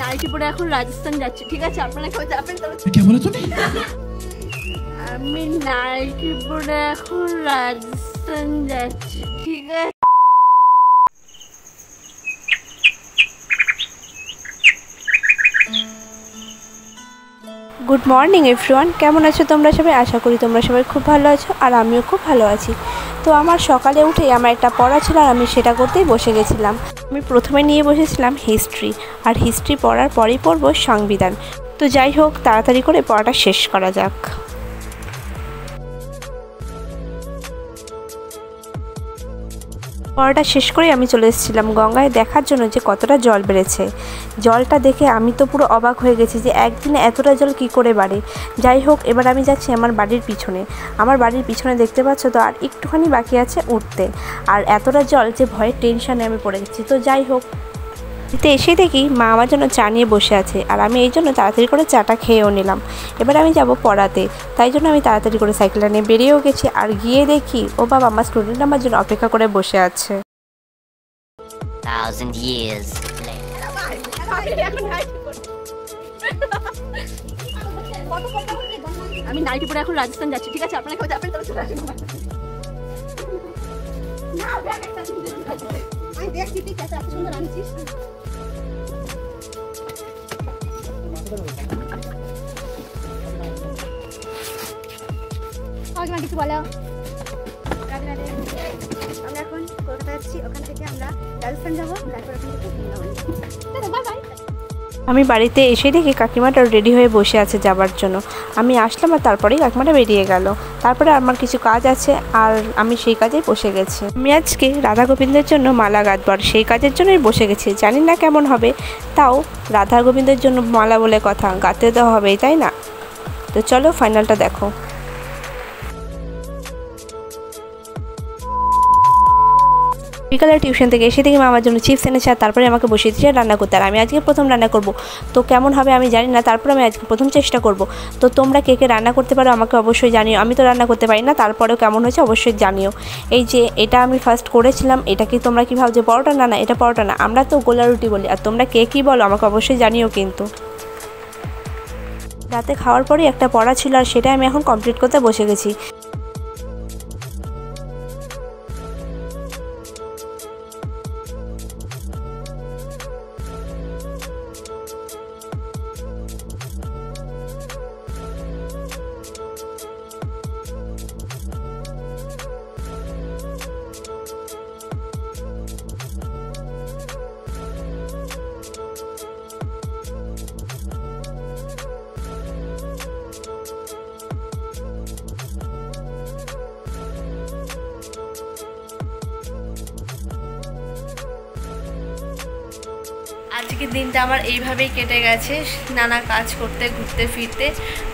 Nightie পরে এখন রাজস্থান যাচ্ছি, ঠিক আছে? আপনারা কেউ যাবেন? আমি নাইটি পরে এখন রাজস্থান যাচ্ছি, ঠিক আছে? গুড মর্নিং এভরিওয়ান, কেমন আছো তোমরা সবাই? আশা করি তোমরা সবাই খুব ভালো আছো, আর আমিও খুব ভালো আছি। তো আমার সকালে উঠেই আমার একটা পড়া ছিল, আর আমি সেটা করতেই বসে গেছিলাম। আমি প্রথমে নিয়ে বসেছিলাম হিস্ট্রি, আর হিস্ট্রি পড়ার পরেই পড়বো সংবিধান। তো যাই হোক, তাড়াতাড়ি করে পড়াটা শেষ করা যাক। পড়াটা শেষ করে আমি চলে এসেছিলাম গঙ্গায় দেখার জন্য যে কতটা জল বেড়েছে। জলটা দেখে আমি তো পুরো অবাক হয়ে গেছি যে একদিনে এতটা জল কি করে বাড়ে। যাই হোক, এবার আমি যাচ্ছি আমার বাড়ির পিছনে। আমার বাড়ির পিছনে দেখতে পাচ্ছ তো, আর একটুখানি বাকি আছে উঠতে। আর এতটা জল যে ভয়ের টেনশানে আমি পড়ে গেছি। তো যাই হোক, এতে এসে দেখি মা আমার জন্য চা নিয়ে বসে আছে, আর আমি এই জন্য তাড়াতাড়ি করে চাটা খেয়েও নিলাম। এবার আমি যাব পড়াতে, তাই জন্য আমি তাড়াতাড়ি করে সাইকেলটা নিয়ে বেরিয়েও গেছি। আর গিয়ে দেখি ও বাবা আমার স্টুডেন্ট আমার জন্য অপেক্ষা করে বসে আছে। আমি নাইটি পরে এখন রাজস্থান যাচ্ছি, ঠিক আছে? আপনারা কেউ যাবেন? আমি দেখছি, ঠিক আছে? এত সুন্দর আনছিস। কিছু বলো। আমরা এখন কলকাতা যাচ্ছি, ওখান থেকে আমরা রাজস্থান যাবো, তারপর ওখান থেকে বাই বাই। আমি বাড়িতে এসে দেখি কাকিমাটা রেডি হয়ে বসে আছে যাবার জন্য। আমি আসলাম, আর তারপরেই কাকিমাটা বেরিয়ে গেল। তারপরে আমার কিছু কাজ আছে, আর আমি সেই কাজেই বসে গেছি। আমি আজকে রাধা গোবিন্দের জন্য মালা গাঁথবো, আর সেই কাজের জন্যই বসে গেছি। জানি না কেমন হবে, তাও রাধা গোবিন্দের জন্য মালা বলে কথা, গাঁথতে দেওয়া হবেই, তাই না? তো চলো ফাইনালটা দেখো। বিকালে টিউশন থেকে এসে দেখি আমার জন্য চিপস এনেছে, আর তারপরে আমাকে বসিয়ে দিয়েছে রান্না করতে। আর আমি আজকে প্রথম রান্না করব, তো কেমন হবে আমি জানি না, তারপর আমি আজকে প্রথম চেষ্টা করব। তো তোমরা কে কে রান্না করতে পারো আমাকে অবশ্যই জানিও। আমি তো রান্না করতে পারি না, তারপরেও কেমন হয়েছে অবশ্যই জানিও। এই যে এটা আমি ফার্স্ট করেছিলাম, এটা কি তোমরা কি ভাবছো পরোটা? না না, এটা পরোটা না, আমরা তো গোলা রুটি বলি। আর তোমরা কে কী বলো আমাকে অবশ্যই জানিও কিন্তু। রাতে খাওয়ার পরেই একটা পড়া ছিল, আর সেটা আমি এখন কমপ্লিট করতে বসে গেছি। আজকের দিনটা আমার এইভাবেই কেটে গেছে, নানা কাজ করতে ঘুরতে ফিরতে।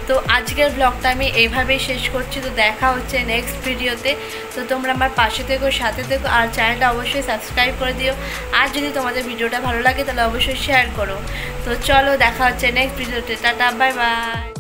তো আজকের ব্লগটা আমি এইভাবেই শেষ করছি। তো দেখা হচ্ছে নেক্সট ভিডিওতে। তো তোমরা আমার পাশে থেকো, সাথে থেকো, আর চ্যানেলটা অবশ্যই সাবস্ক্রাইব করে দিও। আর যদি তোমাদের ভিডিওটা ভালো লাগে তাহলে অবশ্যই শেয়ার করো। তো চলো দেখা হচ্ছে নেক্সট ভিডিওতে। Tata, bye bye.